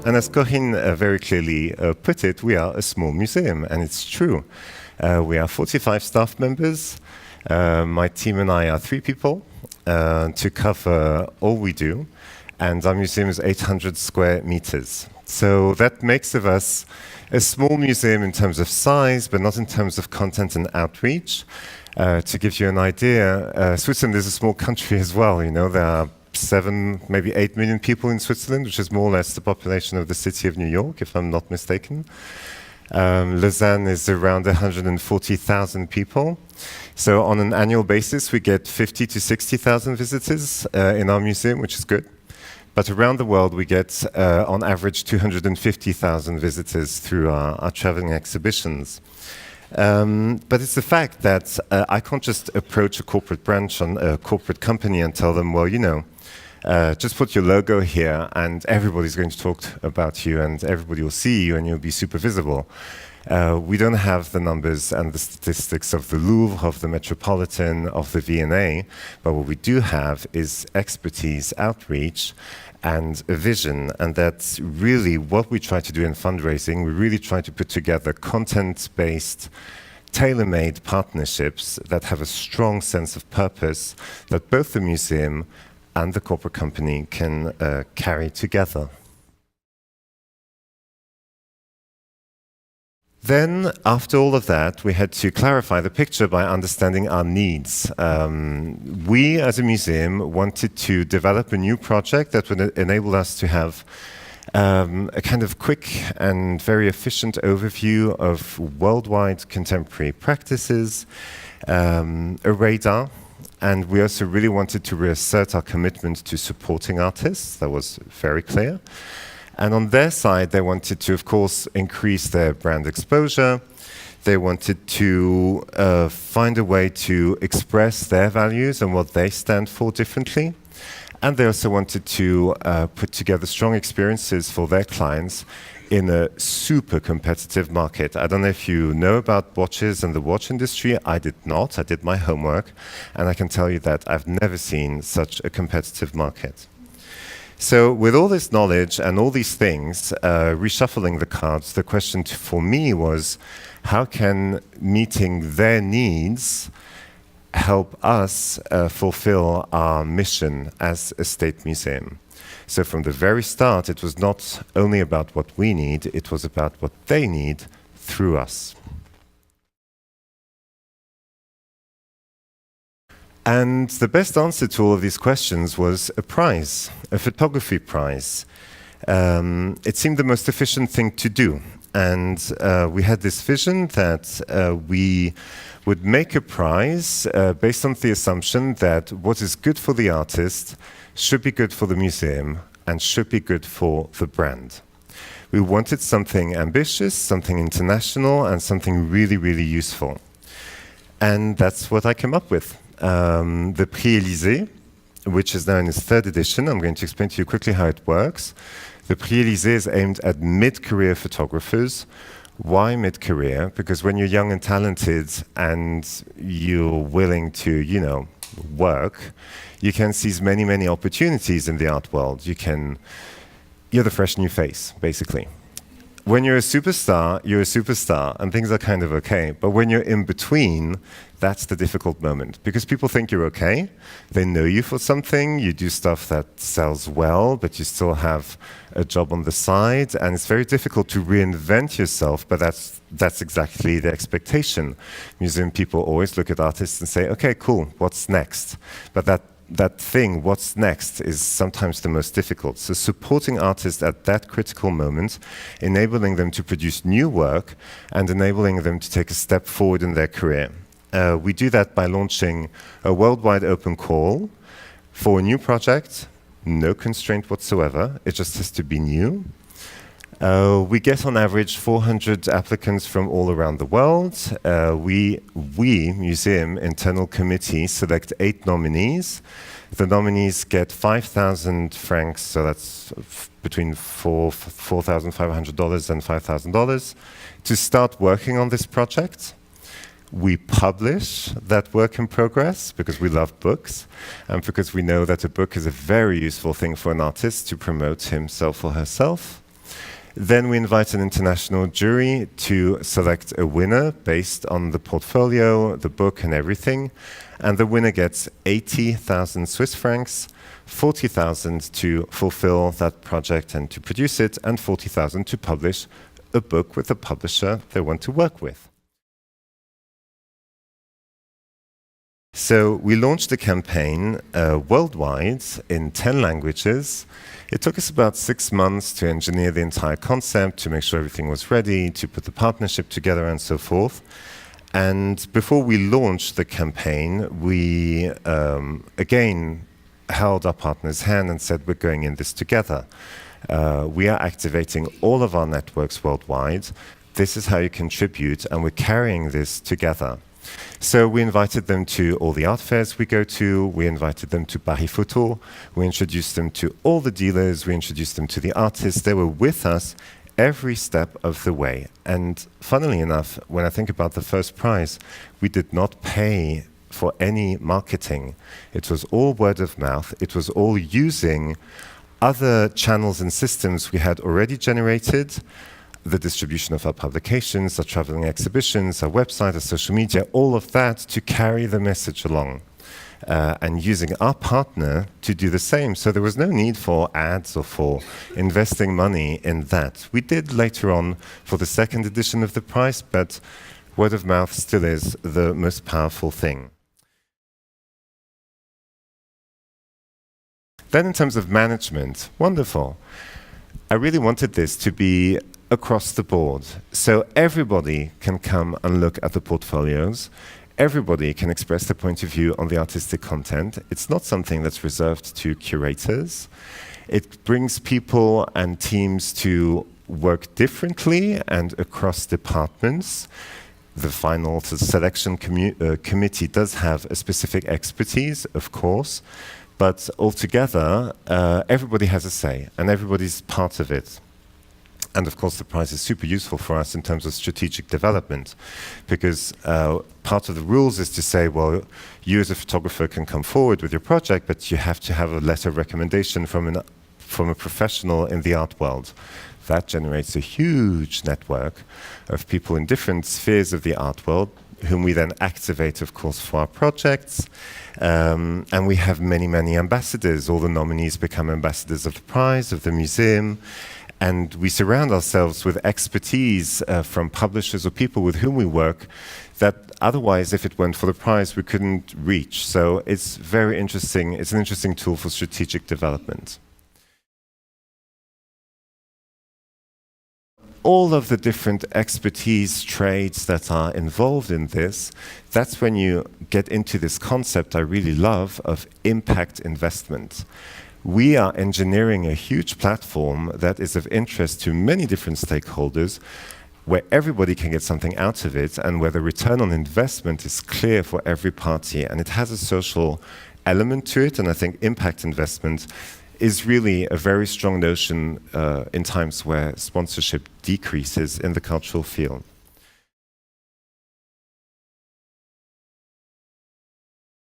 And as Corinne very clearly put it, we are a small museum, and it's true. We are 45 staff members. My team and I are 3 people to cover all we do, and our museum is 800 square meters. So that makes of us a small museum in terms of size, but not in terms of content and outreach. To give you an idea, Switzerland is a small country as well. You know, there are 7, maybe 8 million people in Switzerland, which is more or less the population of the city of New York, if I'm not mistaken. Lausanne is around 140,000 people. So on an annual basis, we get 50 to 60,000 visitors in our museum, which is good. But around the world, we get, on average, 250,000 visitors through our traveling exhibitions. But it's the fact that I can't just approach a corporate branch on a corporate company and tell them, well, you know, just put your logo here and everybody's going to talk about you and everybody will see you and you'll be super visible. We don't have the numbers and the statistics of the Louvre, of the Metropolitan, of the V&A, but what we do have is expertise, outreach, and a vision, and that's really what we try to do in fundraising. We really try to put together content-based, tailor-made partnerships that have a strong sense of purpose that both the museum and the corporate company can carry together. Then, after all of that, we had to clarify the picture by understanding our needs. We, as a museum, wanted to develop a new project that would enable us to have a kind of quick and very efficient overview of worldwide contemporary practices, a radar, and we also really wanted to reassert our commitment to supporting artists. That was very clear. And on their side, they wanted to, of course, increase their brand exposure. They wanted to find a way to express their values and what they stand for differently. And they also wanted to put together strong experiences for their clients in a super competitive market. I don't know if you know about watches and the watch industry. I did not. I did my homework. And I can tell you that I've never seen such a competitive market. So with all this knowledge and all these things, reshuffling the cards, the question for me was, how can meeting their needs help us fulfill our mission as a state museum? So from the very start, it was not only about what we need, it was about what they need through us. And the best answer to all of these questions was a prize, a photography prize. It seemed the most efficient thing to do. And we had this vision that we would make a prize based on the assumption that what is good for the artist should be good for the museum and should be good for the brand. We wanted something ambitious, something international, and something really, really useful. And that's what I came up with. The Prix Elysée, which is now in its 3rd edition. I'm going to explain to you quickly how it works. The Prix Elysée is aimed at mid-career photographers. Why mid-career? Because when you're young and talented and you're willing to, you know, work, you can seize many, many opportunities in the art world. You're the fresh new face, basically. When you're a superstar, and things are kind of okay. But when you're in between, that's the difficult moment. Because people think you're okay, they know you for something, you do stuff that sells well, but you still have a job on the side, and it's very difficult to reinvent yourself, but that's exactly the expectation. Museum people always look at artists and say, okay, cool, what's next? But that thing, what's next, is sometimes the most difficult. So supporting artists at that critical moment, enabling them to produce new work, and enabling them to take a step forward in their career. We do that by launching a worldwide open call for a new project, no constraint whatsoever, it just has to be new. We get on average 400 applicants from all around the world. We, museum internal committee, select 8 nominees. The nominees get 5,000 francs, so that's between $4,500 and $5,000, to start working on this project. We publish that work in progress because we love books and because we know that a book is a very useful thing for an artist to promote himself or herself. Then we invite an international jury to select a winner based on the portfolio, the book and everything. And the winner gets 80,000 Swiss francs, 40,000 to fulfill that project and to produce it, and 40,000 to publish a book with the publisher they want to work with. So we launched the campaign worldwide in 10 languages. It took us about 6 months to engineer the entire concept, to make sure everything was ready, to put the partnership together and so forth. And before we launched the campaign, we again held our partner's hand and said, we're going in this together. We are activating all of our networks worldwide. This is how you contribute, and we're carrying this together. So we invited them to all the art fairs we go to, we invited them to Paris Photo, we introduced them to all the dealers, we introduced them to the artists. They were with us every step of the way. And funnily enough, when I think about the first prize, we did not pay for any marketing. It was all word of mouth. It was all using other channels and systems we had already generated, the distribution of our publications, our traveling exhibitions, our website, our social media, all of that to carry the message along. And using our partner to do the same. So there was no need for ads or for investing money in that. We did later on for the second edition of the prize, but word of mouth still is the most powerful thing. Then in terms of management, wonderful. I really wanted this to be across the board. So everybody can come and look at the portfolios. Everybody can express their point of view on the artistic content. It's not something that's reserved to curators. It brings people and teams to work differently and across departments. The final selection committee does have a specific expertise, of course, but altogether, everybody has a say and everybody's part of it. And of course, the prize is super useful for us in terms of strategic development, because part of the rules is to say, well, you as a photographer can come forward with your project, but you have to have a letter of recommendation from a professional in the art world. That generates a huge network of people in different spheres of the art world, whom we then activate, of course, for our projects. And we have many, many ambassadors. All the nominees become ambassadors of the prize, of the museum. And we surround ourselves with expertise from publishers or people with whom we work that otherwise, if it weren't for the prize, we couldn't reach. So it's very interesting. It's an interesting tool for strategic development. All of the different expertise trades that are involved in this, that's when you get into this concept I really love of impact investment. We are engineering a huge platform that is of interest to many different stakeholders, where everybody can get something out of it and where the return on investment is clear for every party, and it has a social element to it. And I think impact investment is really a very strong notion in times where sponsorship decreases in the cultural field.